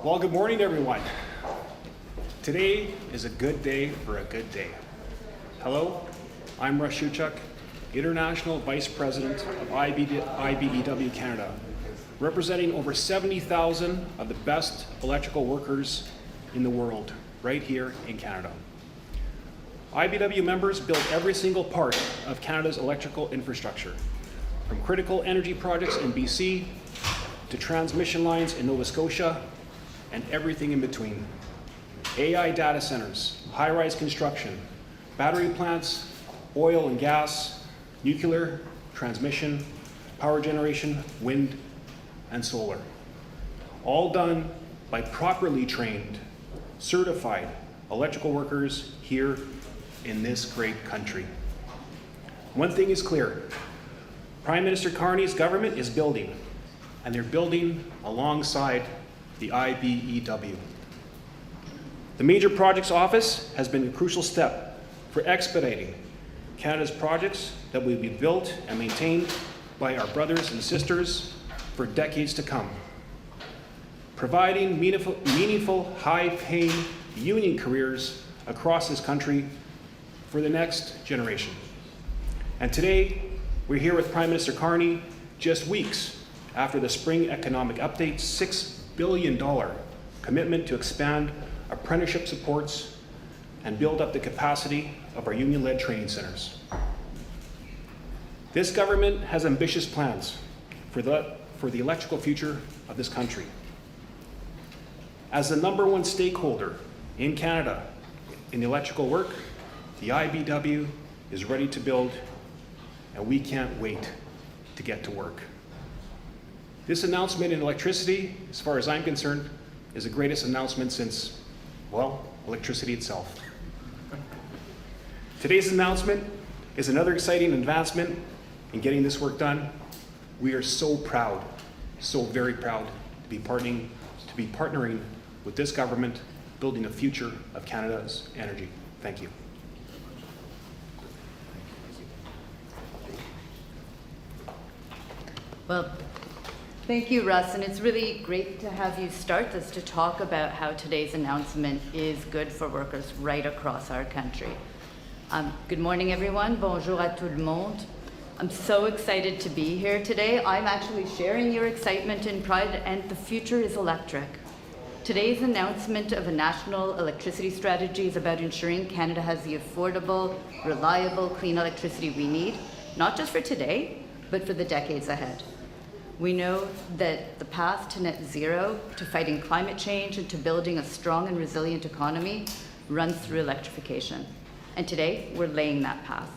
Well, good morning, everyone. Today is a good day for a good day. Hello, I'm Russ Shuchuk, International Vice President of IBEW Canada, representing over 70,000 of the best electrical workers in the world, right here in Canada. IBEW members build every single part of Canada's electrical infrastructure, from critical energy projects in BC to transmission lines in Nova Scotia and everything in between. AI data centers, high-rise construction, battery plants, oil and gas, nuclear, transmission, power generation, wind, and solar. All done by properly trained, certified electrical workers here in this great country. One thing is clear, Prime Minister Carney's government is building, and they're building alongside the IBEW. The Major Projects Office has been a crucial step for expediting Canada's projects that will be built and maintained by our brothers and sisters for decades to come, providing meaningful high-paying union careers across this country for the next generation. And today, we're here with Prime Minister Carney just weeks after the Spring Economic Update's $6 billion commitment to expand apprenticeship supports and build up the capacity of our union-led training centers. This government has ambitious plans for the electrical future of this country. As the #1 stakeholder in Canada in the electrical work, the IBEW is ready to build, and we can't wait to get to work. This announcement in electricity, as far as I'm concerned, is the greatest announcement since, well, electricity itself. Today's announcement is another exciting advancement in getting this work done. We are so proud, so very proud to be partnering with this government, building the future of Canada's energy. Thank you. Well, thank you, Russ, and it's really great to have you start this to talk about how today's announcement is good for workers right across our country. Good morning, everyone. Bonjour à tout le monde. I'm so excited to be here today. I'm actually sharing your excitement and pride, and the future is electric. Today's announcement of a national electricity strategy is about ensuring Canada has the affordable, reliable, clean electricity we need, not just for today, but for the decades ahead. We know that the path to net zero, to fighting climate change, and to building a strong and resilient economy runs through electrification. And today, we're laying that path.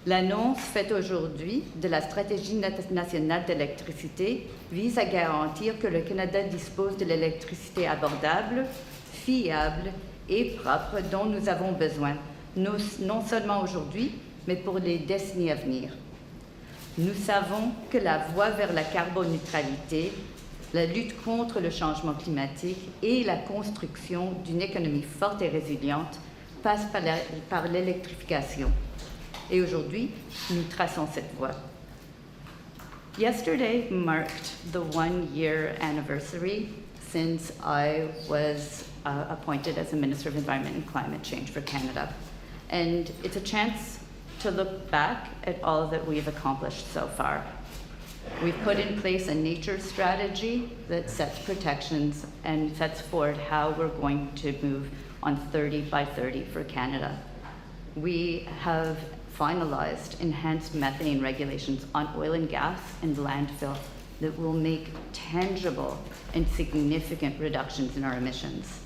L'annonce faite aujourd'hui de la stratégie nationale d'électricité vise à garantir que le Canada dispose de l'électricité abordable, fiable et propre dont nous avons besoin, non seulement aujourd'hui, mais pour les décennies à venir. Nous savons que la voie vers la carboneutralité, la lutte contre le changement climatique et la construction d'une économie forte et résiliente passe par l'électrification. Et aujourd'hui, nous traçons cette voie. Yesterday marked the 1-year anniversary since I was appointed as a Minister of Environment and Climate Change for Canada. And it's a chance to look back at all that we've accomplished so far. We've put in place a nature strategy that sets protections and sets forward how we're going to move on 30 by 30 for Canada. We have finalized enhanced methane regulations on oil and gas and landfill that will make tangible and significant reductions in our emissions.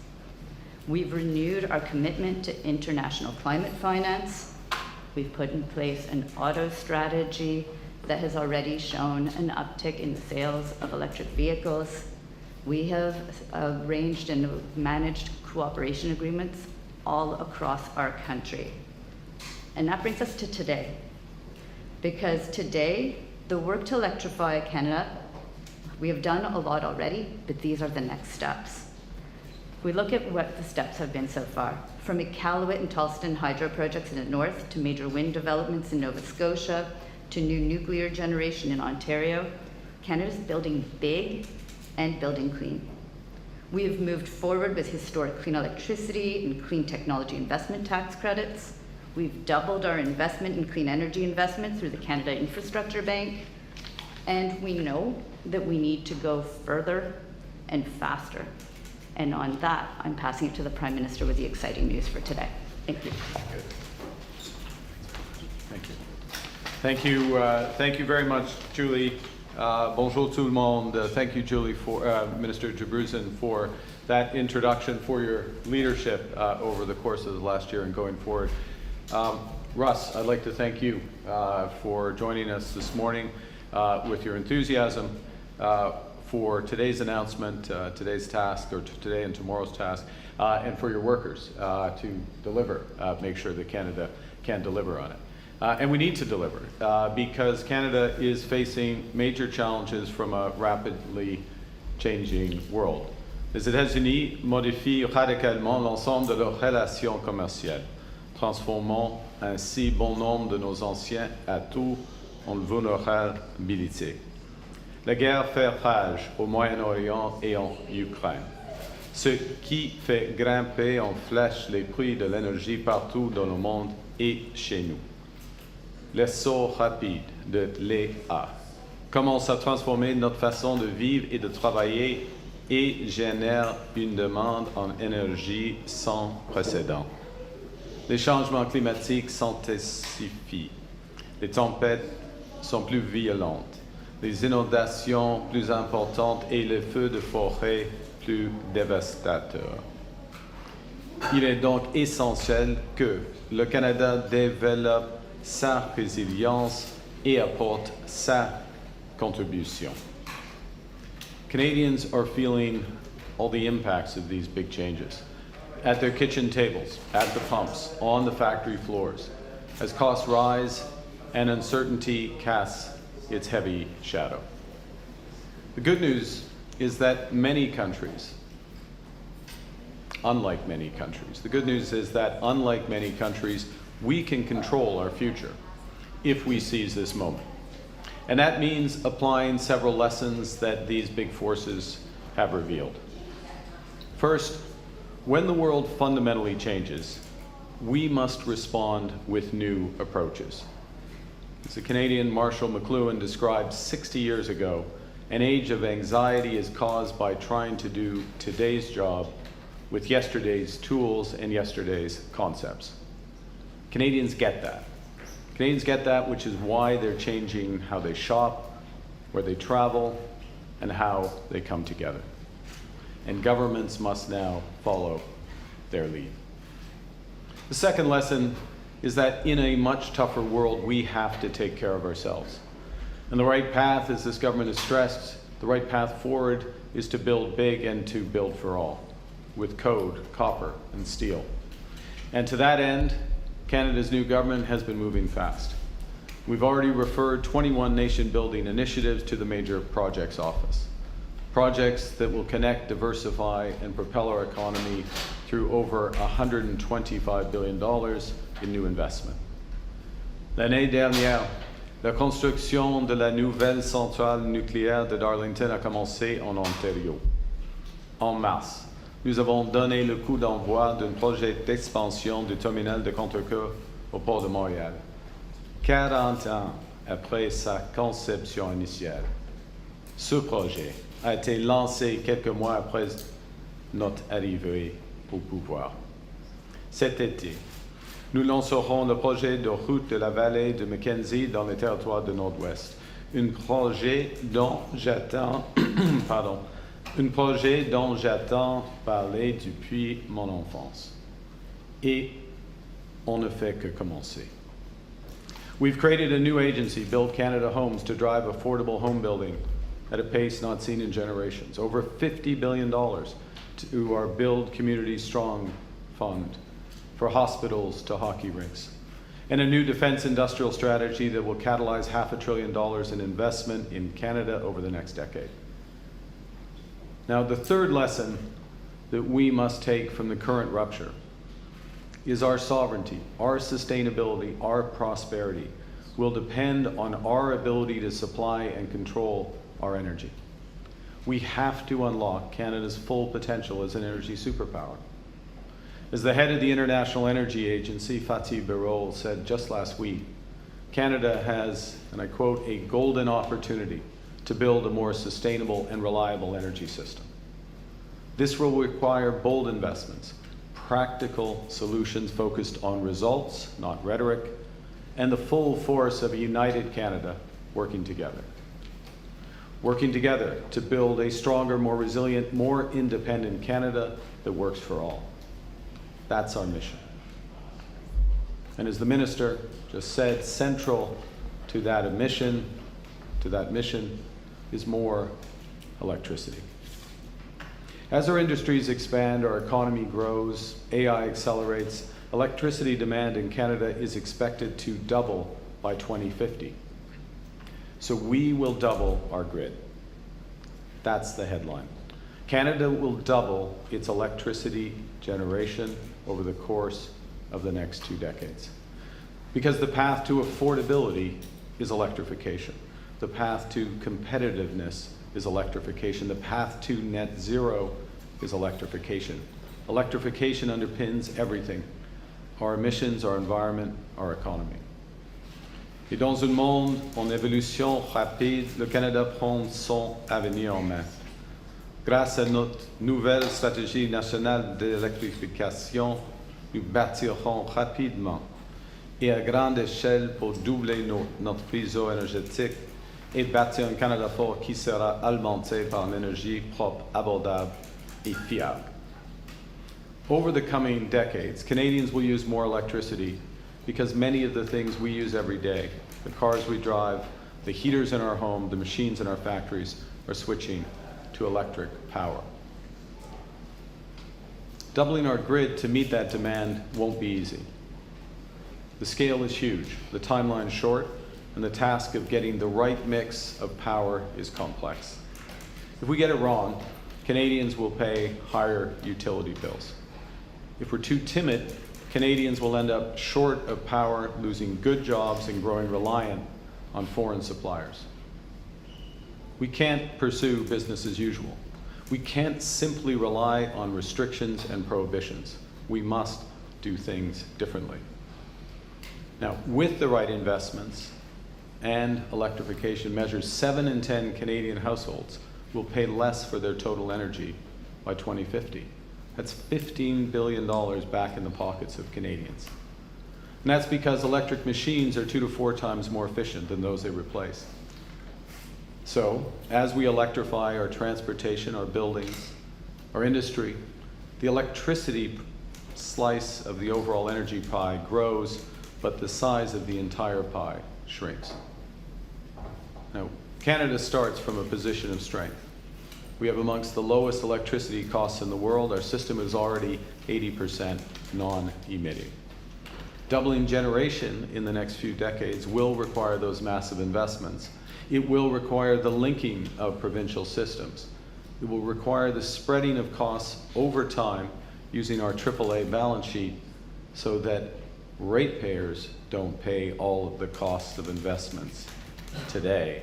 We've renewed our commitment to international climate finance. We've put in place an auto strategy that has already shown an uptick in sales of electric vehicles. We have arranged and managed cooperation agreements all across our country. And that brings us to today. Because today, the work to electrify Canada, we have done a lot already, but these are the next steps. We look at what the steps have been so far, from Iqaluit and Tolston hydro projects in the north to major wind developments in Nova Scotia to new nuclear generation in Ontario. Canada's building big and building clean. We have moved forward with historic clean electricity and clean technology investment tax credits. We've doubled our investment in clean energy investment through the Canada Infrastructure Bank. And we know that we need to go further and faster. And on that, I'm passing it to the Prime Minister with the exciting news for today. Thank you. Thank you. Thank you very much, Julie. Bonjour tout le monde. Thank you, Julie, for Minister Jabruzen, for that introduction, for your leadership over the course of the last year and going forward. Russ, I'd like to thank you for joining us this morning with your enthusiasm for today's announcement, today's task, or today and tomorrow's task, and for your workers to deliver, make sure that Canada can deliver on it. And we need to deliver because Canada is facing major challenges from a rapidly changing world. Les États-Unis modifient radicalement l'ensemble de leurs relations commerciales, transformant ainsi bon nombre de nos anciens atouts en vulnérabilité. La guerre fait rage au Moyen-Orient et en Ukraine, ce qui fait grimper en flèche les prix de l'énergie partout dans le monde et chez nous. L'essor rapide de l'IA commence à transformer notre façon de vivre et de travailler et génère une demande en énergie sans précédent. Les changements climatiques s'intensifient, les tempêtes sont plus violentes, les inondations plus importantes et les feux de forêt plus dévastateurs. Il est donc essentiel que le Canada développe sa résilience et apporte sa contribution. Canadians are feeling all the impacts of these big changes at their kitchen tables, at the pumps, on the factory floors, as costs rise and uncertainty casts its heavy shadow. The good news is that many countries, unlike many countries, we can control our future if we seize this moment. And that means applying several lessons that these big forces have revealed. First, when the world fundamentally changes, we must respond with new approaches. As the Canadian Marshall McLuhan described 60 years ago, an age of anxiety is caused by trying to do today's job with yesterday's tools and yesterday's concepts. Canadians get that. Canadians get that, which is why they're changing how they shop, where they travel, and how they come together. And governments must now follow their lead. The second lesson is that in a much tougher world, we have to take care of ourselves. And the right path, as this government has stressed, the right path forward is to build big and to build for all, with code, copper, and steel. And to that end, Canada's new government has been moving fast. We've already referred 21 nation-building initiatives to the Major Projects Office. Projects that will connect, diversify, and propel our economy through over $125 billion in new investment. L'année dernière, la construction de la nouvelle centrale nucléaire de Darlington a commencé en Ontario. En mars, nous avons donné le coup d'envoi d'un projet d'expansion du terminal de Contrecoeur au port de Montréal, 40 ans après sa conception initiale. Ce projet a été lancé quelques mois après notre arrivée au pouvoir. Cet été, nous lancerons le projet de route de la vallée de Mackenzie dans le territoire du Nord-Ouest, un projet dont j'attends parler depuis mon enfance. Et on ne fait que commencer. We've created a new agency, Build Canada Homes, to drive affordable home building at a pace not seen in generations. Over $50 billion to our Build Community Strong Fund, for hospitals to hockey rinks. And a new defense industrial strategy that will catalyze $500 billion in investment in Canada over the next decade. Now, the third lesson that we must take from the current rupture is our sovereignty, our sustainability, our prosperity will depend on our ability to supply and control our energy. We have to unlock Canada's full potential as an energy superpower. As the head of the International Energy Agency, Fatih Birol, said just last week, Canada has, and I quote, a golden opportunity to build a more sustainable and reliable energy system. This will require bold investments, practical solutions focused on results, not rhetoric, and the full force of a united Canada working together. Working together to build a stronger, more resilient, more independent Canada that works for all. That's our mission. And as the Minister just said, central to that mission is more electricity. As our industries expand, our economy grows, AI accelerates, electricity demand in Canada is expected to double by 2050. So we will double our grid. That's the headline. Canada will double its electricity generation over the course of the next 2 decades. Because the path to affordability is electrification. The path to competitiveness is electrification. The path to net zero is electrification. Electrification underpins everything. Our emissions, our environment, our economy. Et dans un monde en évolution rapide, le Canada prend son avenir en main. Grâce à notre nouvelle stratégie nationale d'électrification, nous bâtirons rapidement et à grande échelle pour doubler notre réseau énergétique et bâtir un Canada fort qui sera alimenté par une énergie propre, abordable et fiable. Over the coming decades, Canadians will use more electricity because many of the things we use every day, the cars we drive, the heaters in our home, the machines in our factories, are switching to electric power. Doubling our grid to meet that demand won't be easy. The scale is huge, the timeline is short, and the task of getting the right mix of power is complex. If we get it wrong, Canadians will pay higher utility bills. If we're too timid, Canadians will end up short of power, losing good jobs and growing reliant on foreign suppliers. We can't pursue business as usual. We can't simply rely on restrictions and prohibitions. We must do things differently. Now, with the right investments and electrification measures, 7 in 10 Canadian households will pay less for their total energy by 2050. That's $15 billion back in the pockets of Canadians. And that's because electric machines are 2 to 4 times more efficient than those they replace. So, as we electrify our transportation, our buildings, our industry, the electricity slice of the overall energy pie grows, but the size of the entire pie shrinks. Now, Canada starts from a position of strength. We have amongst the lowest electricity costs in the world. Our system is already 80% non-emitting. Doubling generation in the next few decades will require those massive investments. It will require the linking of provincial systems. It will require the spreading of costs over time using our AAA balance sheet so that ratepayers don't pay all of the costs of investments today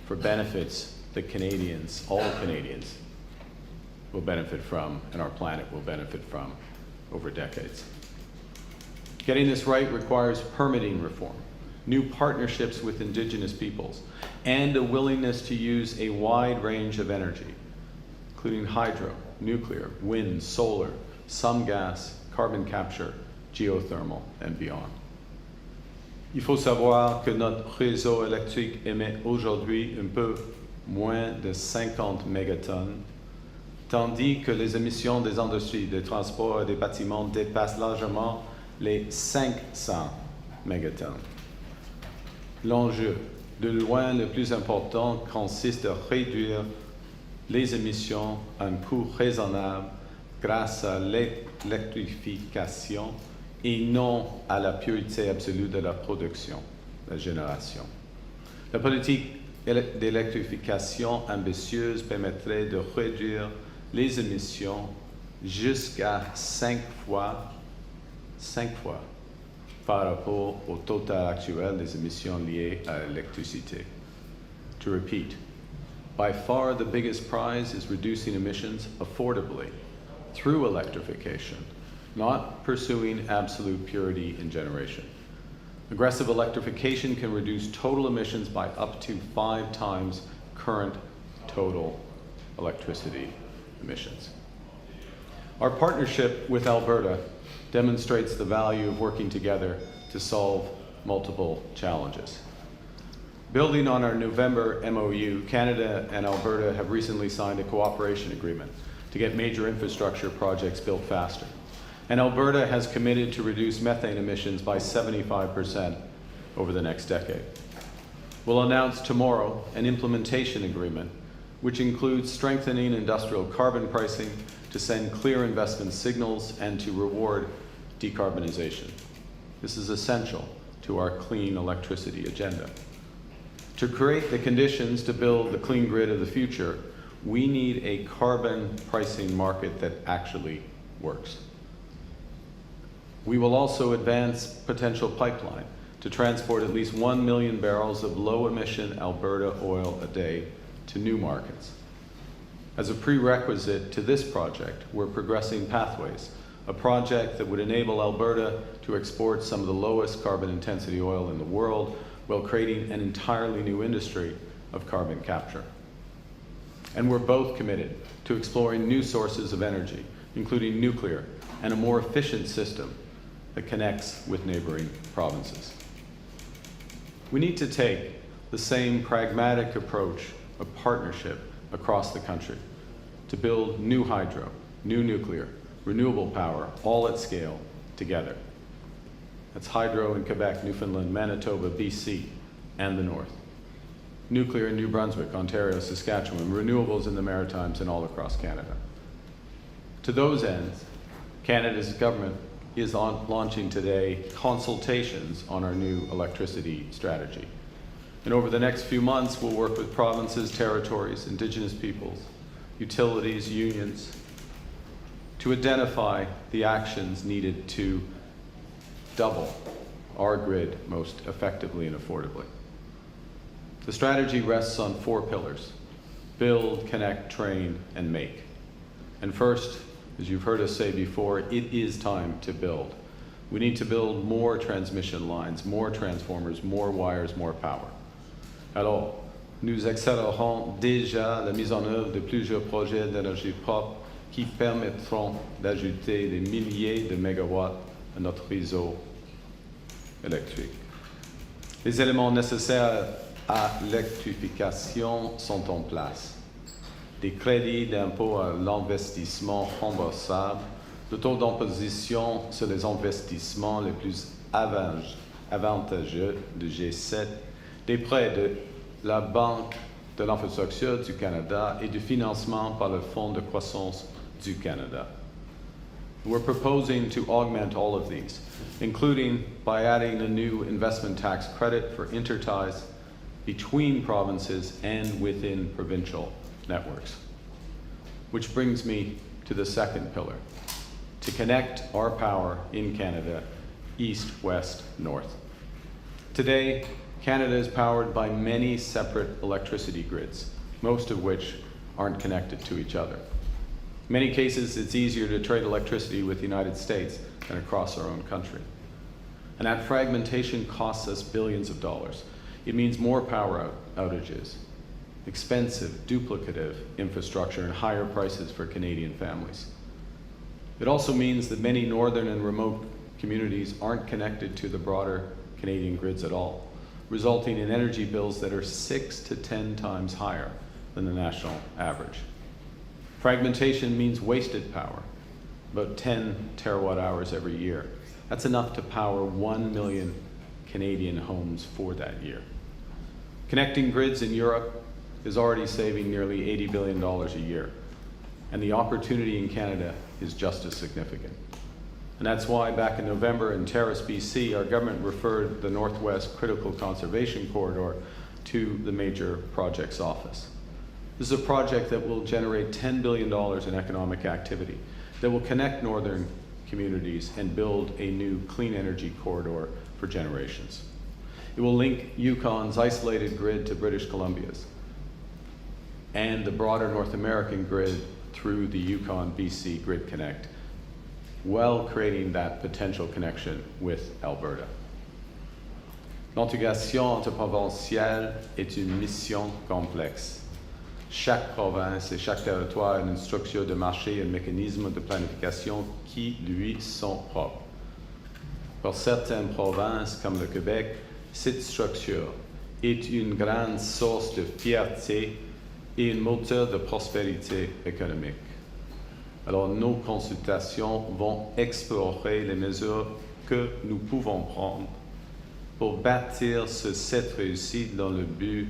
for benefits that Canadians, all Canadians, will benefit from and our planet will benefit from over decades. Getting this right requires permitting reform, new partnerships with Indigenous peoples, and a willingness to use a wide range of energy, including hydro, nuclear, wind, solar, some gas, carbon capture, geothermal, and beyond. Il faut savoir que notre réseau électrique émet aujourd'hui un peu moins de 50 mégatonnes, tandis que les émissions des industries, des transports et des bâtiments dépassent largement les 500 mégatonnes. L'enjeu, de loin le plus important, consiste à réduire les émissions à un coût raisonnable grâce à l'électrification et non à la pureté absolue de la production, la génération. La politique d'électrification ambitieuse permettrait de réduire les émissions jusqu'à 5 fois par rapport au total actuel des émissions liées à l'électricité. To repeat, by far the biggest prize is reducing emissions affordably through electrification, not pursuing absolute purity in generation. Aggressive electrification can reduce total emissions by up to 5 times current total electricity emissions. Our partnership with Alberta demonstrates the value of working together to solve multiple challenges. Building on our November MOU, Canada and Alberta have recently signed a cooperation agreement to get major infrastructure projects built faster. And Alberta has committed to reduce methane emissions by 75% over the next decade. We'll announce tomorrow an implementation agreement which includes strengthening industrial carbon pricing to send clear investment signals and to reward decarbonization. This is essential to our clean electricity agenda. To create the conditions to build the clean grid of the future, we need a carbon pricing market that actually works. We will also advance potential pipeline to transport at least 1 million barrels of low-emission Alberta oil a day to new markets. As a prerequisite to this project, we're progressing Pathways, a project that would enable Alberta to export some of the lowest carbon intensity oil in the world while creating an entirely new industry of carbon capture. And we're both committed to exploring new sources of energy, including nuclear, and a more efficient system that connects with neighboring provinces. We need to take the same pragmatic approach of partnership across the country to build new hydro, new nuclear, renewable power, all at scale, together. That's hydro in Quebec, Newfoundland, Manitoba, BC, and the North. Nuclear in New Brunswick, Ontario, Saskatchewan, renewables in the Maritimes and all across Canada. To those ends, Canada's government is launching today consultations on our new electricity strategy. And over the next few months, we'll work with provinces, territories, Indigenous peoples, utilities, unions, to identify the actions needed to double our grid most effectively and affordably. The strategy rests on 4 pillars: build, connect, train, and make. And first, as you've heard us say before, it is time to build. We need to build more transmission lines, more transformers, more wires, more power. Alors, nous accélérons déjà la mise en œuvre de plusieurs projets d'énergie propre qui permettront d'ajouter des milliers de mégawatts à notre réseau électrique. Les éléments nécessaires à l'électrification sont en place. Des crédits d'impôt à l'investissement remboursables, le taux d'imposition sur les investissements les plus avantageux de G7, des prêts de la Banque de l'infrastructure du Canada et du financement par le Fonds de croissance du Canada. We're proposing to augment all of these, including by adding a new investment tax credit for interties between provinces and within provincial networks. Which brings me to the second pillar, to connect our power in Canada, east, west, north. Today, Canada is powered by many separate electricity grids, most of which aren't connected to each other. In many cases, it's easier to trade electricity with the United States than across our own country. And that fragmentation costs us billions of dollars. It means more power outages, expensive, duplicative infrastructure, and higher prices for Canadian families. It also means that many northern and remote communities aren't connected to the broader Canadian grids at all, resulting in energy bills that are 6 to 10 times higher than the national average. Fragmentation means wasted power, about 10 terawatt hours every year. That's enough to power 1 million Canadian homes for that year. Connecting grids in Europe is already saving nearly $80 billion a year, and the opportunity in Canada is just as significant. And that's why back in November in Terrace, BC, our government referred the Northwest Critical Conservation Corridor to the Major Projects Office. This is a project that will generate $10 billion in economic activity, that will connect northern communities and build a new clean energy corridor for generations. It will link Yukon's isolated grid to British Columbia's. and the broader North American grid through the Yukon-BC Grid Connect, while creating that potential connection with Alberta. L'intégration interprovinciale est une mission complexe. Chaque province et chaque territoire a une structure de marché et un mécanisme de planification qui lui sont propres. Pour certaines provinces comme le Québec, cette structure est une grande source de fierté et un moteur de prospérité économique. Alors nos consultations vont explorer les mesures que nous pouvons prendre pour bâtir cette réussite dans le but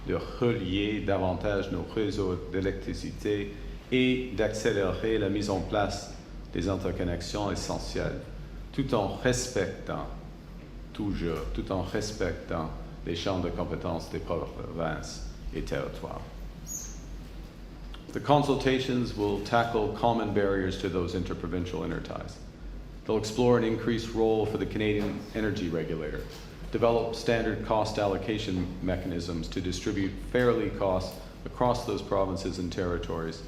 de relier davantage nos réseaux d'électricité et d'accélérer la mise en place des interconnexions essentielles, tout en respectant les champs de compétences des provinces et territoires. The consultations will tackle common barriers to those interprovincial interties. They'll explore an increased role for the Canadian Energy Regulator, develop standard cost allocation mechanisms to distribute fairly costs across those provinces and territories.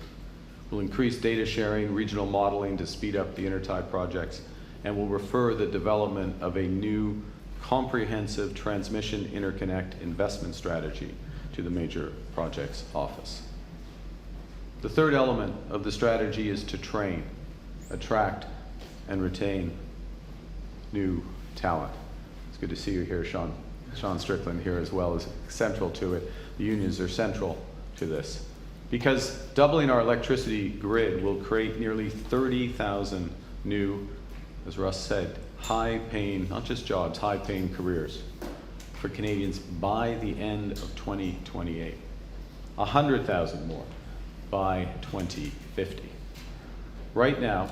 We'll increase data sharing, regional modeling to speed up the intertie projects, and will refer the development of a new comprehensive transmission interconnect investment strategy to the Major Projects Office. The third element of the strategy is to train, attract, and retain new talent. It's good to see you here, Sean. Sean Strickland here as well is central to it. The unions are central to this. Because doubling our electricity grid will create nearly 30,000 new, as Russ said, high-paying, not just jobs, high-paying careers for Canadians by the end of 2028. 100,000 more by 2050. Right now,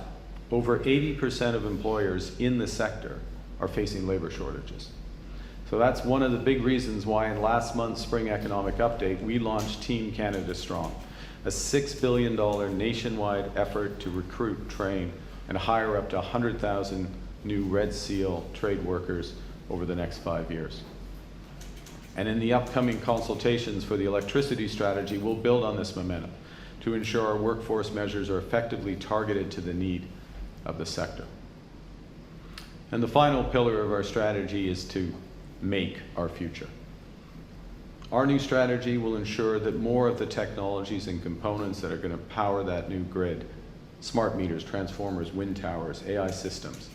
over 80% of employers in the sector are facing labor shortages. So that's one of the big reasons why in last month's Spring Economic Update, we launched Team Canada Strong, a $6 billion nationwide effort to recruit, train, and hire up to 100,000 new Red Seal trade workers over the next 5 years. And in the upcoming consultations for the electricity strategy, we'll build on this momentum to ensure our workforce measures are effectively targeted to the need of the sector. And the final pillar of our strategy is to make our future. Our new strategy will ensure that more of the technologies and components that are going to power that new grid, smart meters, transformers, wind towers, AI systems,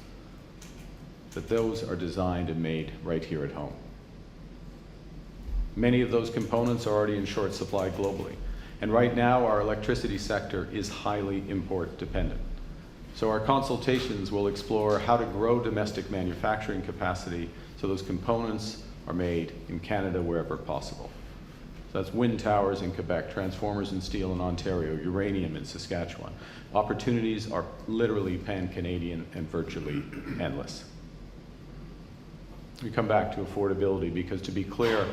that those are designed and made right here at home. Many of those components are already in short supply globally. And right now, our electricity sector is highly import dependent. So our consultations will explore how to grow domestic manufacturing capacity so those components are made in Canada wherever possible. So that's wind towers in Quebec, transformers and steel in Ontario, uranium in Saskatchewan. Opportunities are literally pan-Canadian and virtually endless. We come back to affordability because, to be clear,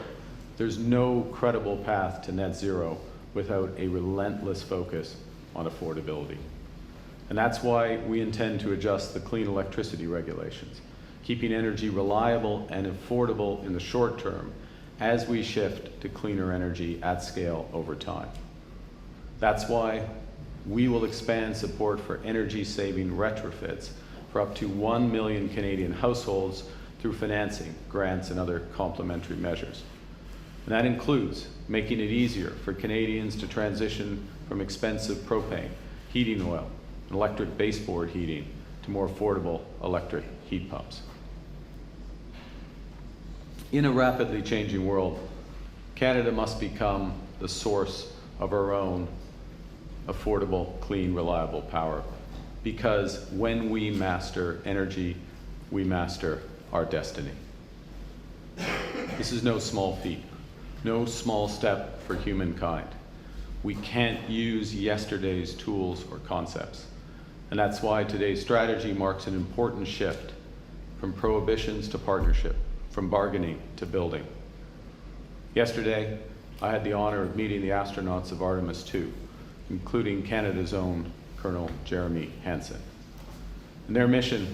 there's no credible path to net zero without a relentless focus on affordability. And that's why we intend to adjust the clean electricity regulations, keeping energy reliable and affordable in the short term as we shift to cleaner energy at scale over time. That's why we will expand support for energy-saving retrofits for up to 1 million Canadian households through financing, grants, and other complementary measures. And that includes making it easier for Canadians to transition from expensive propane, heating oil, and electric baseboard heating to more affordable electric heat pumps. In a rapidly changing world, Canada must become the source of our own affordable, clean, reliable power, because when we master energy, we master our destiny. This is no small feat. No small step for humankind. We can't use yesterday's tools or concepts. And that's why today's strategy marks an important shift from prohibitions to partnership, from bargaining to building. Yesterday, I had the honor of meeting the astronauts of Artemis II, including Canada's own Colonel Jeremy Hansen. And their mission,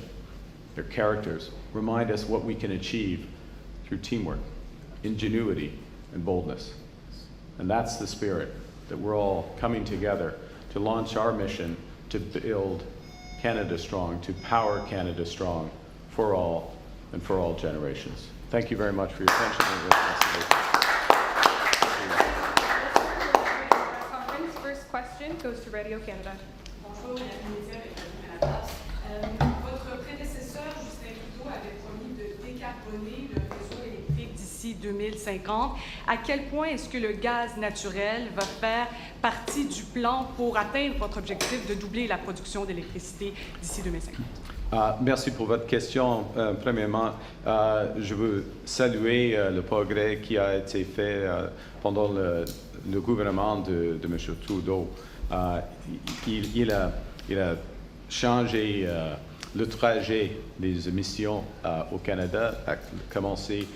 their characters, remind us what we can achieve through teamwork, ingenuity, and boldness. And that's the spirit that we're all coming together to launch our mission to build Canada strong, to power Canada strong for all and for all generations. Thank you very much for your attention and responsibility. Conference. First question goes to Radio Canada. Bonjour, Madame Média et Madame à la place. Votre prédécesseur, Justin Trudeau, avait promis de décarboner le réseau électrique d'ici 2050. À quel point est-ce que le gaz naturel va faire partie du plan pour atteindre votre objectif de doubler la production d'électricité d'ici 2050? Merci pour votre question. Premièrement, je veux saluer le progrès qui a été fait pendant le gouvernement de M. Trudeau. Il a changé le trajet des émissions au Canada, a commencé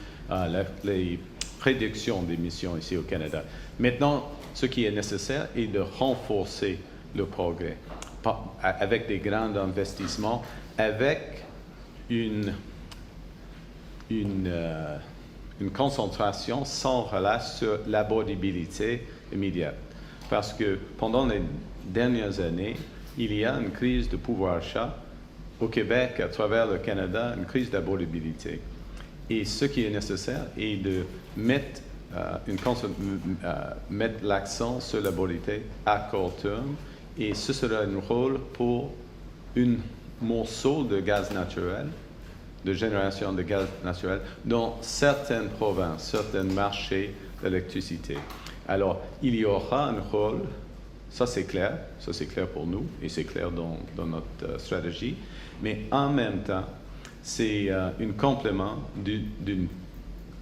les réductions d'émissions ici au Canada. Maintenant, ce qui est nécessaire est de renforcer le progrès avec des grands investissements, avec une concentration sans relâche sur l'abordabilité immédiate. Parce que pendant les dernières années, il y a une crise de pouvoir d'achat au Québec, à travers le Canada, une crise d'abordabilité. Et ce qui est nécessaire est de mettre, mettre l'accent sur l'abordabilité à court terme, et ce sera un rôle pour un morceau de gaz naturel, de génération de gaz naturel, dans certaines provinces, certains marchés d'électricité. Alors, il y aura un rôle, ça c'est clair pour nous, et c'est clair dans notre stratégie, mais en même temps, c'est un complément d'un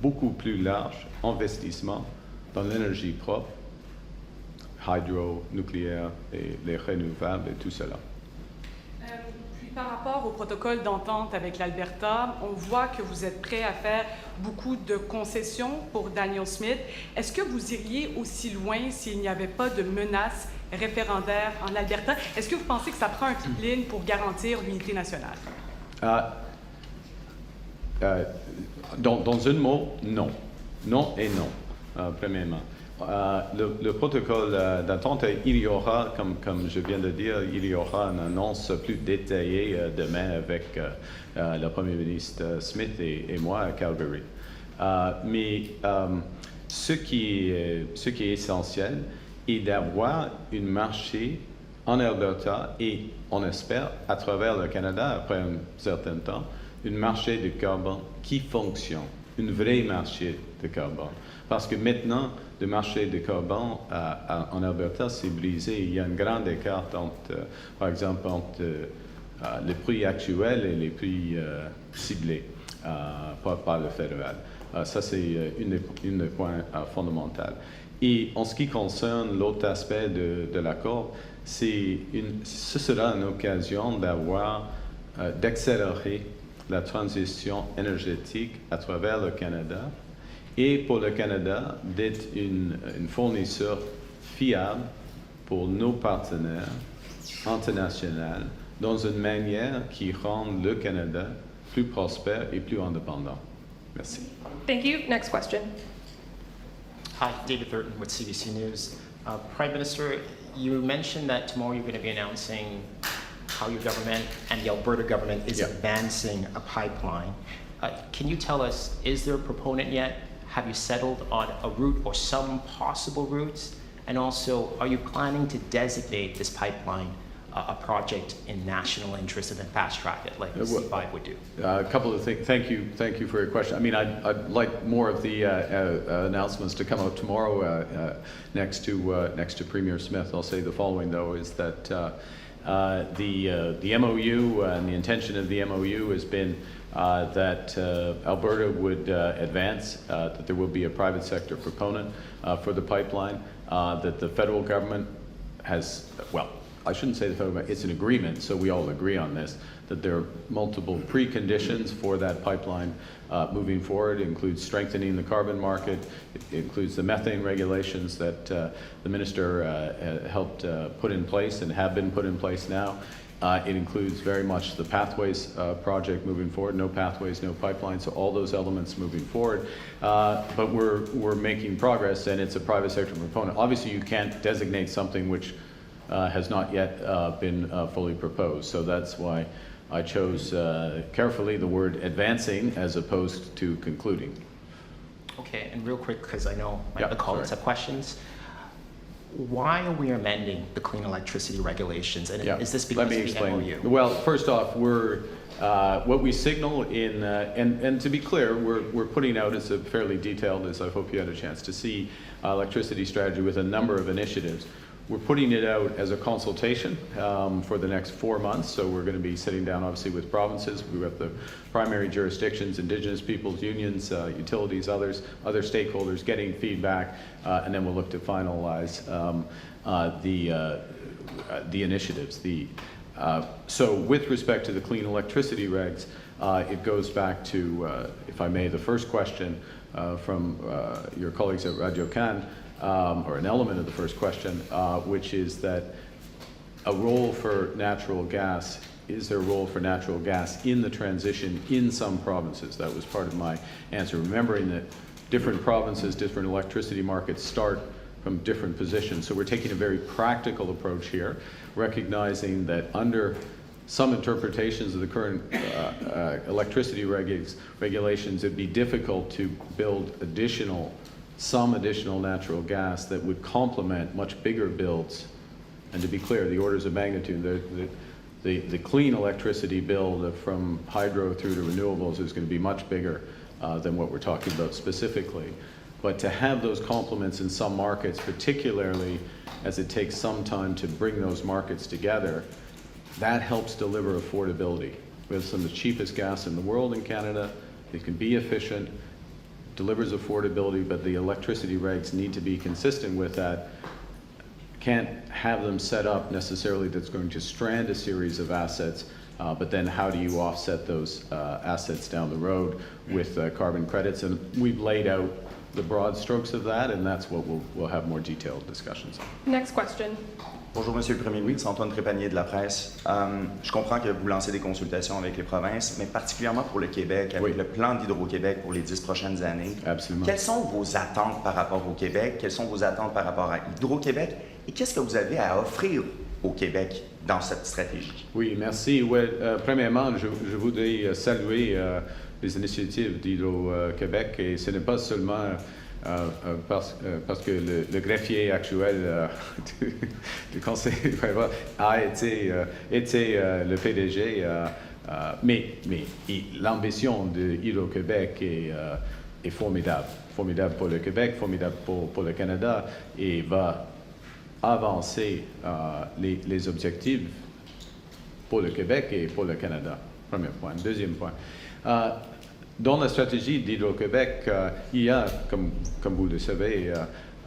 beaucoup plus large investissement dans l'énergie propre, hydro, nucléaire, et les renouvelables et tout cela. Puis par rapport au protocole d'entente avec l'Alberta, on voit que vous êtes prêt à faire beaucoup de concessions pour Daniel Smith. Est-ce que vous iriez aussi loin s'il n'y avait pas de menace référendaire en Alberta? Est-ce que vous pensez que ça prend un pipeline pour garantir l'unité nationale? Dans un mot, non. Non et non, premièrement. Le protocole d'entente, il y aura, comme je viens de dire, il y aura une annonce plus détaillée demain avec le Premier ministre Smith et moi à Calgary. Mais ce qui est essentiel est d'avoir un marché en Alberta et, on espère, à travers le Canada, après un certain temps, un marché de carbone qui fonctionne, un vrai marché de carbone. Parce que maintenant, le marché de carbone en Alberta s'est brisé. Il y a un grand écart par exemple, entre les prix actuels et les prix ciblés par le fédéral. Ça, c'est un des points fondamentaux. Et en ce qui concerne l'autre aspect de l'accord, ce sera une occasion d'accélérer la transition énergétique à travers le Canada, et pour le Canada d'être un fournisseur fiable pour nos partenaires internationaux dans une manière qui rend le Canada plus prospère et plus indépendant. Merci. Thank you. Next question. Hi, David Thurton with CBC News. Prime Minister, you mentioned that tomorrow you're going to be announcing how your government and the Alberta government is advancing a pipeline. Can you tell us, is there a proponent yet? Have you settled on a route or some possible routes? And also, are you planning to designate this pipeline a project in national interest and then fast track it like the C5 would do? A couple of things. Thank you for your question. I mean, I'd like more of the announcements to come out tomorrow next to Premier Smith. I'll say the following, though, is that the MOU and the intention of the MOU has been that Alberta would advance, that there will be a private sector proponent for the pipeline, that the federal government has, well, I shouldn't say the federal government, it's an agreement, so we all agree on this, that there are multiple preconditions for that pipeline moving forward. It includes strengthening the carbon market. It includes the methane regulations that the minister helped put in place and have been put in place now. It includes very much the Pathways project moving forward, no pathways, no pipelines, so all those elements moving forward. But we're making progress, and it's a private sector component. Obviously, you can't designate something which has not yet been fully proposed, so that's why I chose carefully the word advancing as opposed to concluding. Okay, and real quick, because I know Yeah, the colleagues sorry. have questions. Why are we amending the clean electricity regulations? And Yeah, is this let because me of the explain. MOU? Well, first off, we're what we signal in, and to be clear, we're putting out as a fairly detailed, as I hope you had a chance to see, electricity strategy with a number of initiatives. We're putting it out as a consultation for the next 4 months, so we're going to be sitting down obviously with provinces. We've got the primary jurisdictions, Indigenous peoples, unions, utilities, other stakeholders getting feedback, and then we'll look to finalize the initiatives. So with respect to the clean electricity regs, it goes back to, if I may, the first question from your colleagues at Radio Can, or an element of the first question, which is that a role for natural gas, is there a role for natural gas in the transition in some provinces? That was part of my answer, remembering that different provinces, different electricity markets start from different positions. So we're taking a very practical approach here, recognizing that under some interpretations of the current electricity regulations, it'd be difficult to build some additional natural gas that would complement much bigger builds. And to be clear, the orders of magnitude, the clean electricity build from hydro through to renewables is going to be much bigger than what we're talking about specifically. But to have those complements in some markets, particularly as it takes some time to bring those markets together, that helps deliver affordability. We have some of the cheapest gas in the world in Canada. It can be efficient, delivers affordability, but the electricity regs need to be consistent with that. Can't have them set up necessarily that's going to strand a series of assets, but then how do you offset those assets down the road with carbon credits? And we've laid out the broad strokes of that, and that's what we'll have more detailed discussions on. Next question. Bonjour, Monsieur le Premier ministre, Antoine Trépanier de la presse. Je comprends que vous lancez des consultations avec les provinces, mais particulièrement pour le Québec, avec Oui. le plan d'Hydro-Québec pour les 10 prochaines années. Absolument. Quelles sont vos attentes par rapport au Québec? Quelles sont vos attentes par rapport à Hydro-Québec? Et qu'est-ce que vous avez à offrir au Québec dans cette stratégie? Oui, merci. Ouais, premièrement, je voudrais saluer les initiatives d'Hydro-Québec, et ce n'est pas seulement parce que le greffier actuel du Conseil a été le PDG, mais l'ambition de Hydro-Québec est formidable. Formidable pour le Québec, formidable pour le Canada, et va avancer les objectifs pour le Québec et pour le Canada. Premier point. Deuxième point. Dans la stratégie d'Hydro-Québec, il y a, comme vous le savez,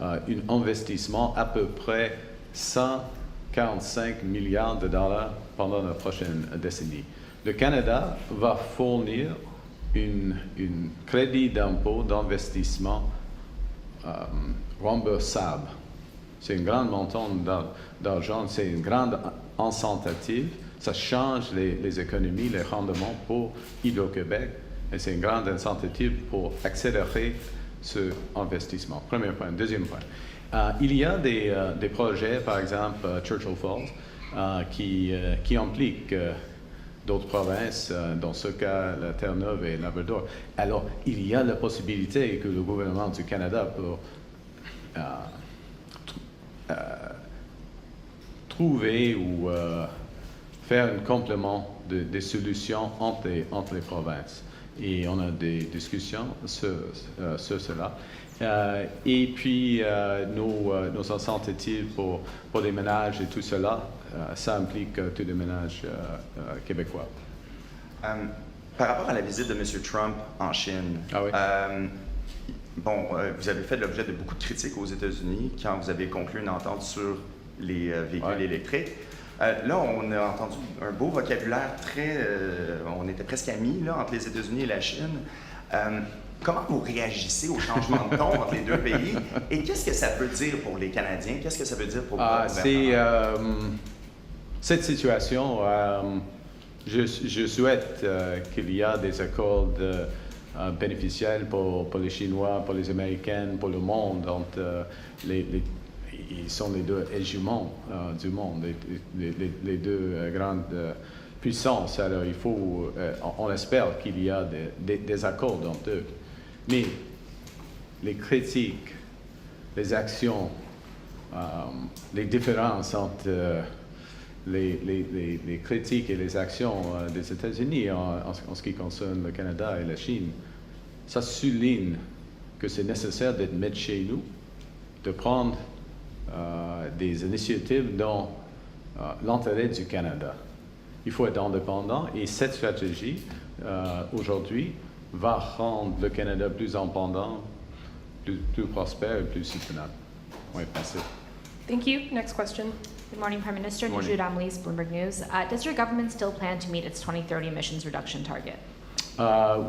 un investissement à peu près 145 milliards de dollars pendant la prochaine décennie. Le Canada va fournir un crédit d'impôt d'investissement remboursable. C'est un grand montant d'argent, c'est une grande incitative. Ça change les économies, les rendements pour Hydro-Québec. Et c'est une grande incentive pour accélérer ce investissement. Premier point. Deuxième point. Il y a des projets, par exemple Churchill Falls, qui impliquent d'autres provinces, dans ce cas la Terre-Neuve et Labrador. Alors, il y a la possibilité que le gouvernement du Canada peut trouver ou faire un complément des solutions entre les provinces. Et on a des discussions sur cela. Et puis, nos incentives pour les ménages et tout cela, ça implique tous les ménages québécois. Par rapport à la visite de M. Trump en Chine, Ah oui. Vous avez fait l'objet de beaucoup de critiques aux États-Unis quand vous avez conclu une entente sur les véhicules électriques. Là, on a entendu un beau vocabulaire on était presque amis là, entre les États-Unis et la Chine. Comment vous réagissez au changement de ton entre les deux pays? Et qu'est-ce que ça veut dire pour les Canadiens? Qu'est-ce que ça veut dire pour le gouvernement? Cette situation, je souhaite qu'il y ait des accords bénéficiels pour les Chinois, pour les Américains, pour le monde. Entre ils sont les deux hégémons du monde, les deux grandes puissances. Alors il faut, on espère qu'il y a des accords entre eux. Mais les critiques, les actions, les différences entre les critiques et les actions des États-Unis en ce qui concerne le Canada et la Chine, ça souligne que c'est nécessaire d'être maître chez nous, de prendre des initiatives dans l'intérêt du Canada. Il faut être indépendant et cette stratégie, aujourd'hui, va rendre le Canada plus indépendant, plus prospère et plus soutenable. Oui, merci. Thank you. Next question. Good morning, Prime Minister. Morning. Nujud Amlis, Bloomberg News. Does your government still plan to meet its 2030 emissions reduction target?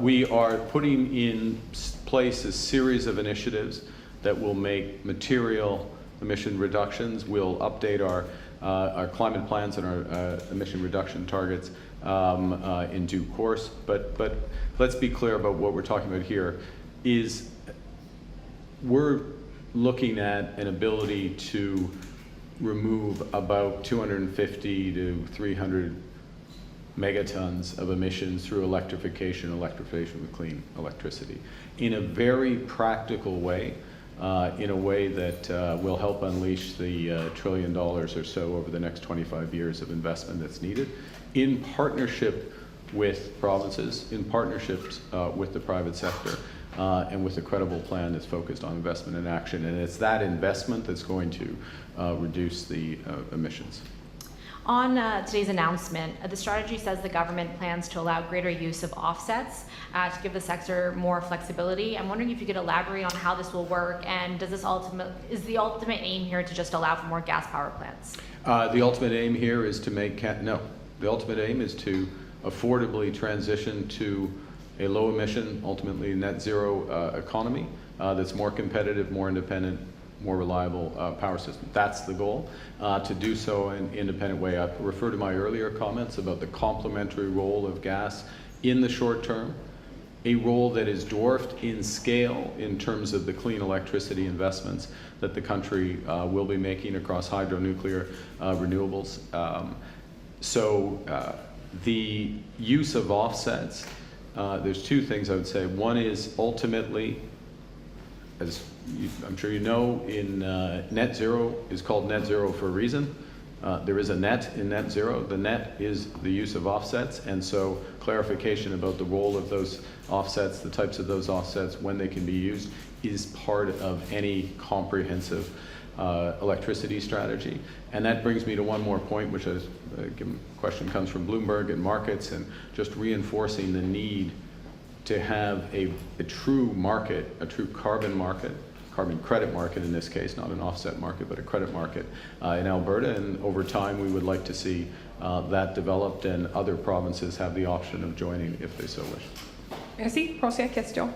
We are putting in place a series of initiatives that will make material emission reductions. We'll update our climate plans and our emission reduction targets in due course. But let's be clear about what we're talking about here. Is we're looking at an ability to remove about 250 to 300 megatons of emissions through electrification with clean electricity in a very practical way, in a way that will help unleash the $1 trillion or so over the next 25 years of investment that's needed, in partnership with provinces, in partnerships with the private sector, and with a credible plan that's focused on investment and action. And it's that investment that's going to reduce the emissions. On today's announcement, the strategy says the government plans to allow greater use of offsets to give the sector more flexibility. I'm wondering if you could elaborate on how this will work, and is the ultimate aim here to just allow for more gas power plants? The ultimate aim here is to make, the ultimate aim is to affordably transition to a low emission, ultimately net zero economy that's more competitive, more independent, more reliable power system. That's the goal, to do so in an independent way. I refer to my earlier comments about the complementary role of gas in the short term, a role that is dwarfed in scale in terms of the clean electricity investments that the country will be making across hydro, nuclear, renewables. The use of offsets, there's two things I would say. One is ultimately, as I'm sure you know, in net zero is called net zero for a reason. There is a net in net zero. The net is the use of offsets, and so clarification about the role of those offsets, the types of those offsets, when they can be used, is part of any comprehensive electricity strategy. And that brings me to one more point, which is, question comes from Bloomberg and markets, and just reinforcing the need to have a true market, a true carbon credit market in this case, not an offset market, but a credit market in Alberta. And over time, we would like to see that developed, and other provinces have the option of joining if they so wish. Merci. Prochaine question.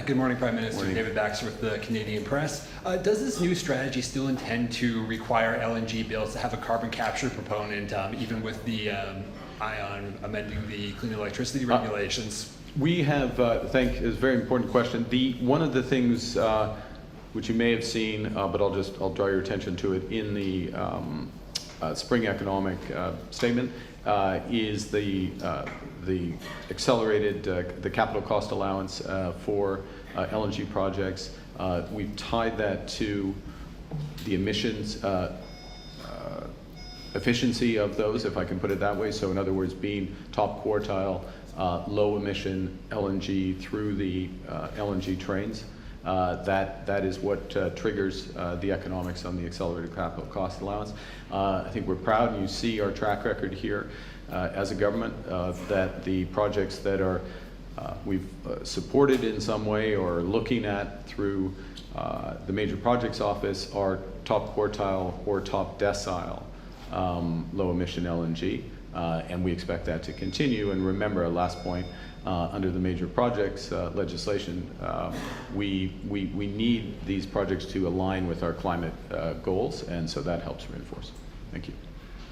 Good morning, Prime Minister. Morning. David Baxter with the Canadian Press. Does this new strategy still intend to require LNG bills to have a carbon capture proponent, even with the eye on amending the clean electricity regulations? We have, it's a very important question. One of the things which you may have seen, but I'll draw your attention to it in the spring economic statement, is the accelerated, the capital cost allowance for LNG projects. We've tied that to the emissions efficiency of those, if I can put it that way. So in other words, being top quartile, low emission LNG through the LNG trains. That is what triggers the economics on the accelerated capital cost allowance. I think we're proud, and you see our track record here as a government, that the projects that are we've supported in some way or looking at through the Major Projects Office are top quartile or top decile low emission LNG. And we expect that to continue. And remember, our last point, under the major projects legislation, we need these projects to align with our climate goals, and so that helps reinforce. Thank you.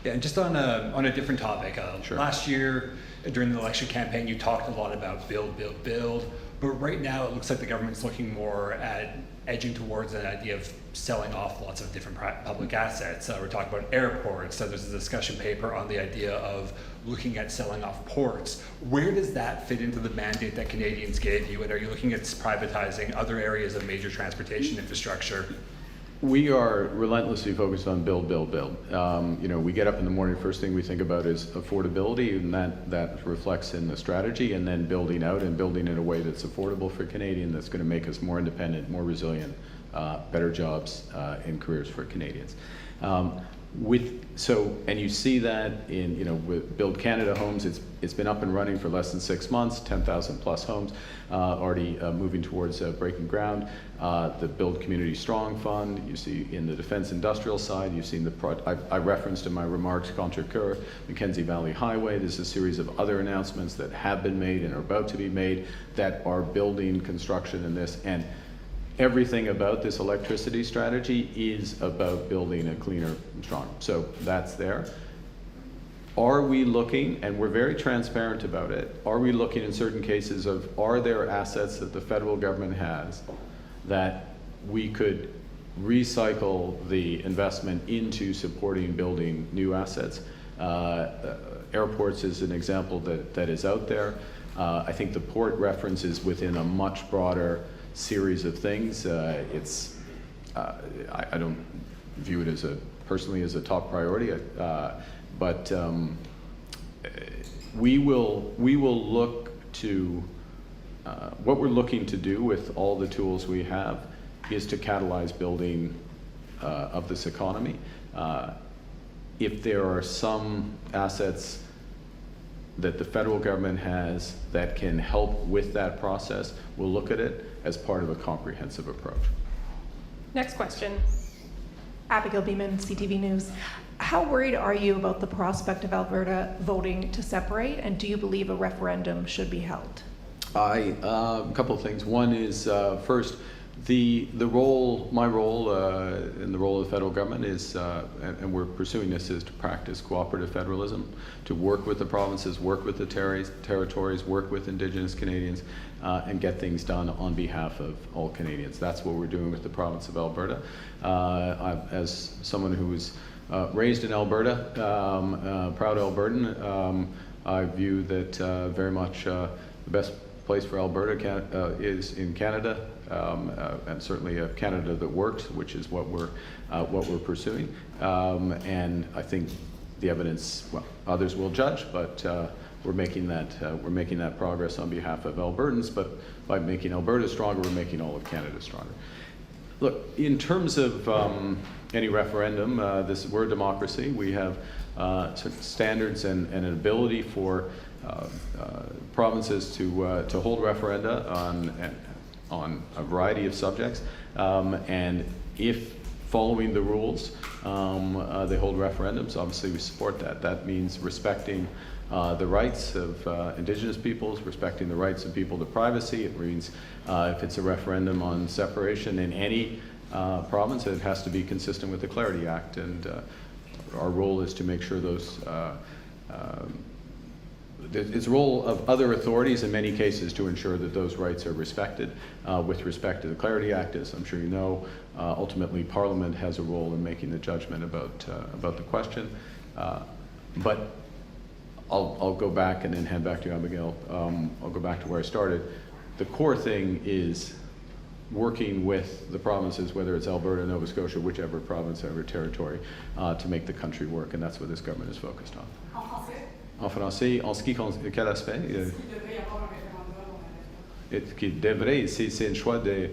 Yeah, and just on a different topic, Sure. last year during the election campaign, you talked a lot about build, build, build, but right now it looks like the government's looking more at edging towards an idea of selling off lots of different public assets. We're talking about airports, so there's a discussion paper on the idea of looking at selling off ports. Where does that fit into the mandate that Canadians gave you, and are you looking at privatizing other areas of major transportation infrastructure? We are relentlessly focused on build, build, build. We get up in the morning, first thing we think about is affordability, and that reflects in the strategy, and then building out and building in a way that's affordable for Canadians, that's going to make us more independent, more resilient, better jobs and careers for Canadians. And you see that in, with Build Canada Homes, it's been up and running for less than 6 months, 10,000 plus homes, already moving towards breaking ground. The Build Community Strong Fund, you see in the defense industrial side, you've seen I referenced in my remarks Contrecoeur, Mackenzie Valley Highway. There's a series of other announcements that have been made and are about to be made that are building construction in this. And everything about this electricity strategy is about building a cleaner and stronger. So that's there. Are we looking, and we're very transparent about it, are we looking in certain cases of, are there assets that the federal government has that we could recycle the investment into supporting building new assets? Airports is an example that is out there. I think the port reference is within a much broader series of things. I don't view it personally as a top priority, but we will look to what we're looking to do with all the tools we have is to catalyze building of this economy. If there are some assets that the federal government has that can help with that process, we'll look at it as part of a comprehensive approach. Next question. Abigail Beeman, CTV News. How worried are you about the prospect of Alberta voting to separate, and do you believe a referendum should be held? A couple of things. One is, first, my role and the role of the federal government is, and we're pursuing this, is to practice cooperative federalism, to work with the provinces, work with the territories, work with Indigenous Canadians, and get things done on behalf of all Canadians. That's what we're doing with the province of Alberta. As someone who was raised in Alberta, proud Albertan, I view that very much the best place for Alberta is in Canada, and certainly a Canada that works, which is what we're pursuing. And I think the evidence, well, others will judge, but we're making that progress on behalf of Albertans. But by making Alberta stronger, we're making all of Canada stronger. Look, in terms of any referendum, we're a democracy. We have certain standards and an ability for provinces to hold referenda on a variety of subjects, and if following the rules they hold referendums, obviously we support that. That means respecting the rights of Indigenous peoples, respecting the rights of people to privacy. It means if it's a referendum on separation in any province, it has to be consistent with the Clarity Act, and our role is to make sure those it's the role of other authorities in many cases to ensure that those rights are respected. With respect to the Clarity Act, as I'm sure you know, ultimately Parliament has a role in making the judgment about the question. But I'll go back and then hand back to you, Abigail. I'll go back to where I started. The core thing is working with the provinces, whether it's Alberta, Nova Scotia, whichever province or territory, to make the country work, and that's what this government is focused on. En français, en ce qui concerne quel aspect? Qu'il devrait, c'est un choix de.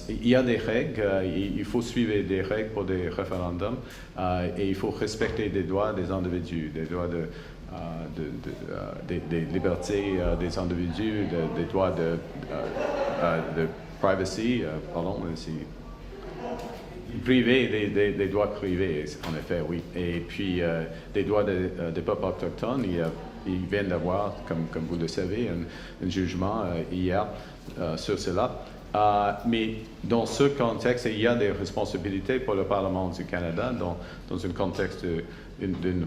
Il y a des règles, il faut suivre des règles pour des référendums, et il faut respecter les droits des individus, les droits des libertés des individus, des droits de privacy, pardon, privé, des droits privés, en effet, oui. Et puis, des droits des peuples autochtones, ils viennent d'avoir, comme vous le savez, un jugement hier sur cela. Mais dans ce contexte, il y a des responsabilités pour le Parlement du Canada, dans un contexte d'un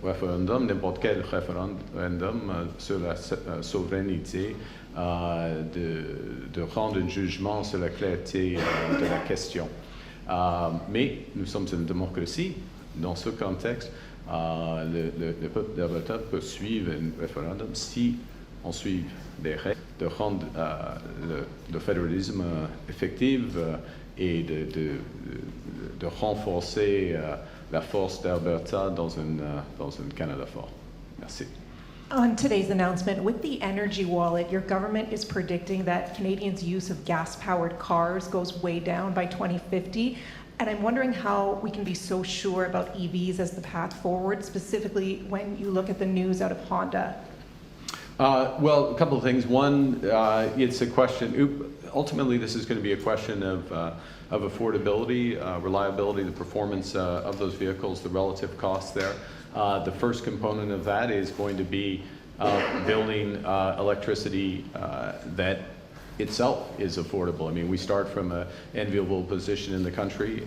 référendum, n'importe quel référendum sur la souveraineté, de rendre un jugement sur la clarté de la question. Mais nous sommes une démocratie. Dans ce contexte, le peuple d'Alberta peut suivre un référendum si on suit des règles de rendre le fédéralisme effectif et de renforcer la force d'Alberta dans un Canada fort. Merci. On today's announcement, with the energy wallet, your government is predicting that Canadians' use of gas-powered cars goes way down by 2050. And I'm wondering how we can be so sure about EVs as the path forward, specifically when you look at the news out of Honda. Well, a couple of things. One, it's a question, ultimately this is going to be a question of affordability, reliability, the performance of those vehicles, the relative costs there. The first component of that is going to be building electricity that itself is affordable. I mean, we start from an enviable position in the country,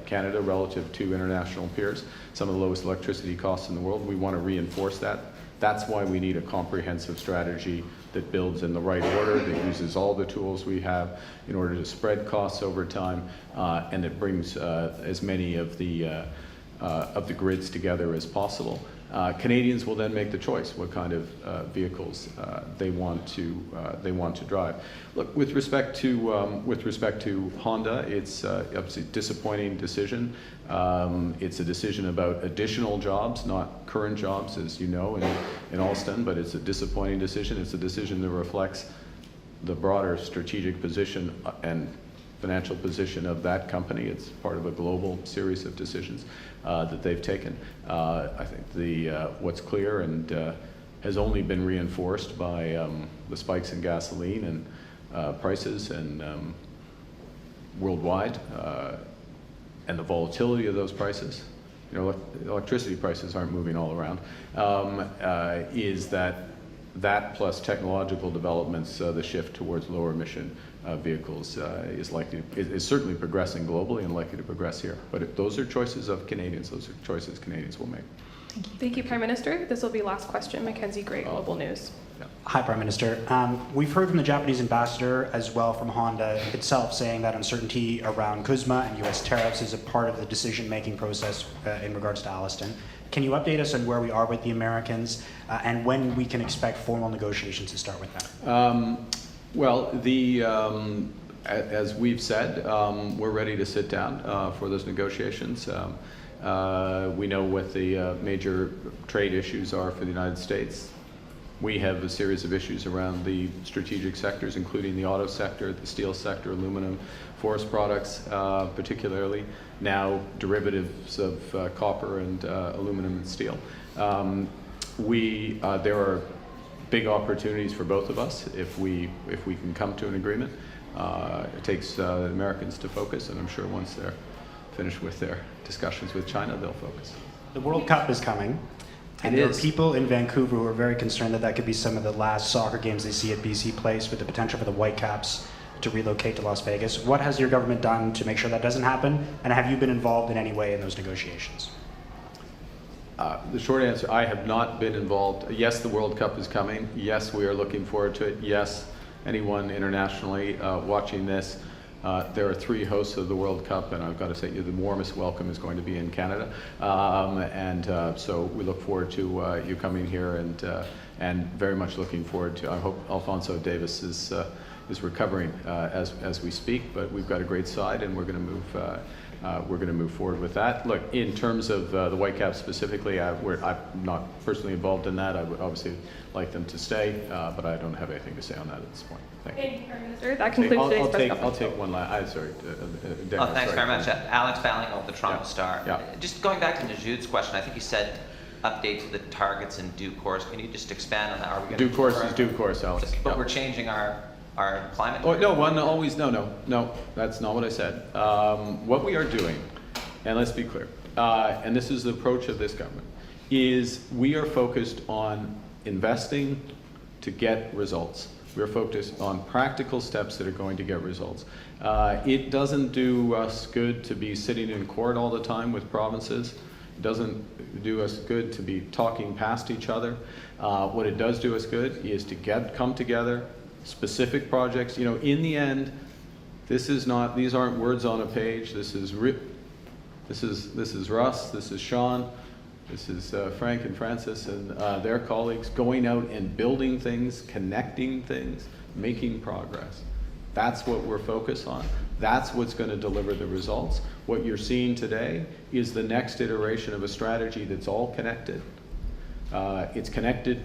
Canada, relative to international peers, some of the lowest electricity costs in the world. We want to reinforce that. That's why we need a comprehensive strategy that builds in the right order, that uses all the tools we have in order to spread costs over time, and that brings as many of the grids together as possible. Canadians will then make the choice what kind of vehicles they want to drive. Look, with respect to Honda, it's obviously a disappointing decision. It's a decision about additional jobs, not current jobs, as you know, in Alston, but it's a disappointing decision. It's a decision that reflects the broader strategic position and financial position of that company. It's part of a global series of decisions that they've taken. I think what's clear and has only been reinforced by the spikes in gasoline and prices and worldwide, and the volatility of those prices. You know, electricity prices aren't moving all around. Is that plus technological developments, the shift towards lower emission vehicles is certainly progressing globally and likely to progress here. But those are choices of Canadians. Those are choices Canadians will make. Thank you, Prime Minister. This will be last question. Mackenzie Gray, Global News. Yeah. Hi, Prime Minister. We've heard from the Japanese ambassador as well from Honda itself saying that uncertainty around CUSMA and U.S. tariffs is a part of the decision-making process in regards to Alliston. Can you update us on where we are with the Americans and when we can expect formal negotiations to start with that? Well, as we've said, we're ready to sit down for those negotiations. We know what the major trade issues are for the United States. We have a series of issues around the strategic sectors, including the auto sector, the steel sector, aluminum, forest products, particularly, now derivatives of copper and aluminum and steel. There are big opportunities for both of us if we can come to an agreement. It takes the Americans to focus, and I'm sure once they're finished with their discussions with China, they'll focus. The World Cup is coming, and there are people in Vancouver who are very concerned that that could be some of the last soccer games they see at BC Place, with the potential for the Whitecaps to relocate to Las Vegas. What has your government done to make sure that doesn't happen, and have you been involved in any way in those negotiations? The short answer, I have not been involved. Yes, the World Cup is coming. Yes, we are looking forward to it. Yes, anyone internationally watching this, there are 3 hosts of the World Cup, and I've got to say the warmest welcome is going to be in Canada. So we look forward to you coming here, and very much looking forward to, I hope Alfonso Davis is recovering as we speak, but we've got a great side, and we're going to move forward with that. Look, in terms of the Whitecaps specifically, I'm not personally involved in that. I would obviously like them to stay, but I don't have anything to say on that at this point. Thank you. Thank you, Prime Minister. That concludes today's press conference. I'll take one last. Sorry. Daniel, Thanks sorry. very much. Alex Balling of the Toronto Yeah. Star. Yeah. Just going back to Najud's question, I think you said update to the targets in due course. Can you just expand on that? Are we going Due course is due course, Alex. But Yeah. we're changing our climate. Oh, no, that's not what I said. What we are doing, and let's be clear, and this is the approach of this government, is we are focused on investing to get results. We're focused on practical steps that are going to get results. It doesn't do us good to be sitting in court all the time with provinces It doesn't do us good to be talking past each other. What it does do us good is to come together, specific projects. You know, in the end, these aren't words on a page. This is Russ, this is Sean, this is Frank and Francis and their colleagues going out and building things, connecting things, making progress. That's what we're focused on. That's what's going to deliver the results. What you're seeing today is the next iteration of a strategy that's all connected. It's connected,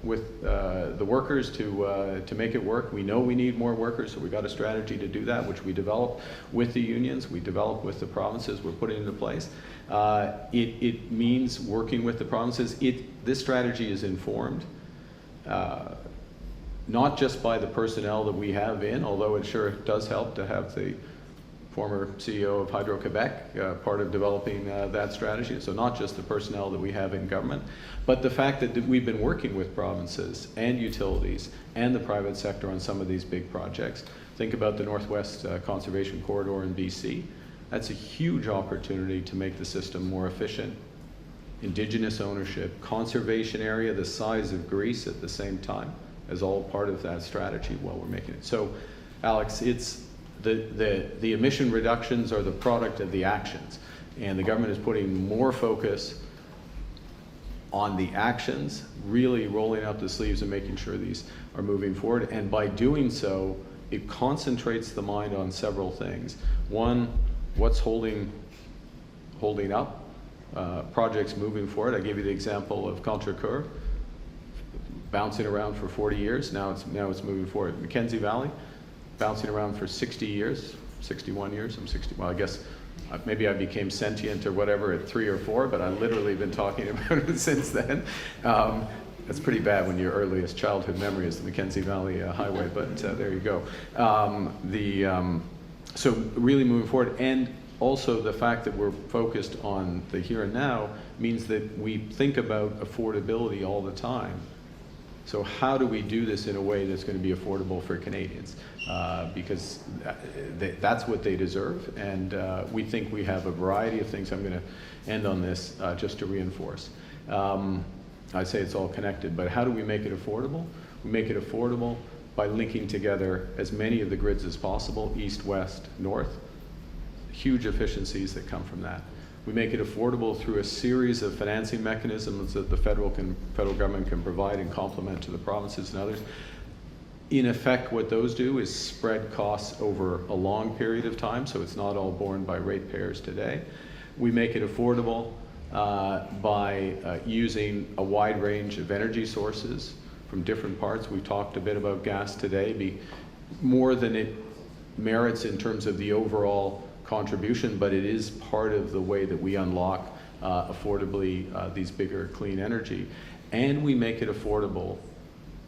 with the workers to make it work. We know we need more workers, so we got a strategy to do that, which we developed with the unions, we developed with the provinces, we're putting into place. It means working with the provinces. This strategy is informed not just by the personnel that we have in, although it sure does help to have the former CEO of Hydro-Quebec, part of developing that strategy. So not just the personnel that we have in government, but the fact that we've been working with provinces and utilities and the private sector on some of these big projects. Think about the Northwest Conservation Corridor in BC. That's a huge opportunity to make the system more efficient. Indigenous ownership, conservation area the size of Greece at the same time, as all part of that strategy while we're making it. So, Alex, it's the emission reductions are the product of the actions, and the government is putting more focus on the actions, really rolling up the sleeves and making sure these are moving forward. And by doing so, it concentrates the mind on several things. One, what's holding up projects moving forward. I gave you the example of Contrecoeur, bouncing around for 40 years. Now it's moving forward. Mackenzie Valley, bouncing around for 60 years, 61 years. I'm 60. Well, I guess maybe I became sentient or whatever at 3 or 4, but I've literally been talking about it since then. That's pretty bad when your earliest childhood memory is the Mackenzie Valley Highway, but there you go. So really moving forward, and also the fact that we're focused on the here and now means that we think about affordability all the time. So how do we do this in a way that's going to be affordable for Canadians? Because that's what they deserve, and we think we have a variety of things. I'm going to end on this just to reinforce. I say it's all connected, but how do we make it affordable? We make it affordable by linking together as many of the grids as possible, east, west, north. Huge efficiencies that come from that. We make it affordable through a series of financing mechanisms that the federal government can provide and complement to the provinces and others. In effect, what those do is spread costs over a long period of time, so it's not all borne by ratepayers today. We make it affordable by using a wide range of energy sources from different parts. We've talked a bit about gas today, more than it merits in terms of the overall contribution, but it is part of the way that we unlock affordably these bigger clean energy. And we make it affordable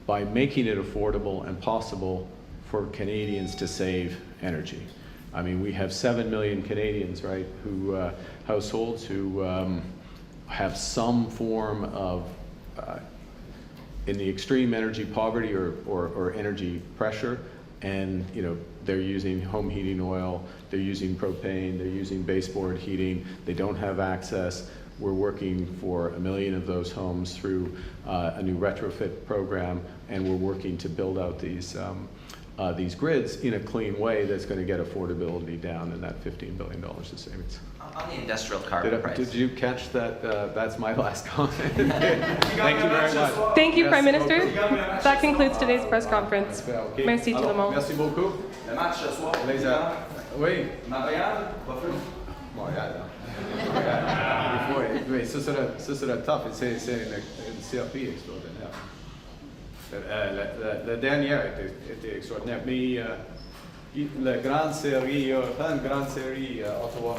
by making it affordable and possible for Canadians to save energy. I mean, we have 7 million Canadians, right, who households who have some form of in the extreme energy poverty or energy pressure, and they're using home heating oil, they're using propane, they're using baseboard heating, they don't have access. We're working for 1 million of those homes through a new retrofit program, and we're working to build out these grids in a clean way that's going to get affordability down in that $15 billion of savings. On the industrial carbon price. Did you catch that? That's my last comment. Thank you very much. Thank you, Prime Minister. That concludes today's press conference. Merci tout le monde. Merci beaucoup. Le match ce soir. Oui. Montréal, Montréal. Oui, ça sera tough. C'est une série extraordinaire. La dernière était extraordinaire. Mais la grande série Ottawa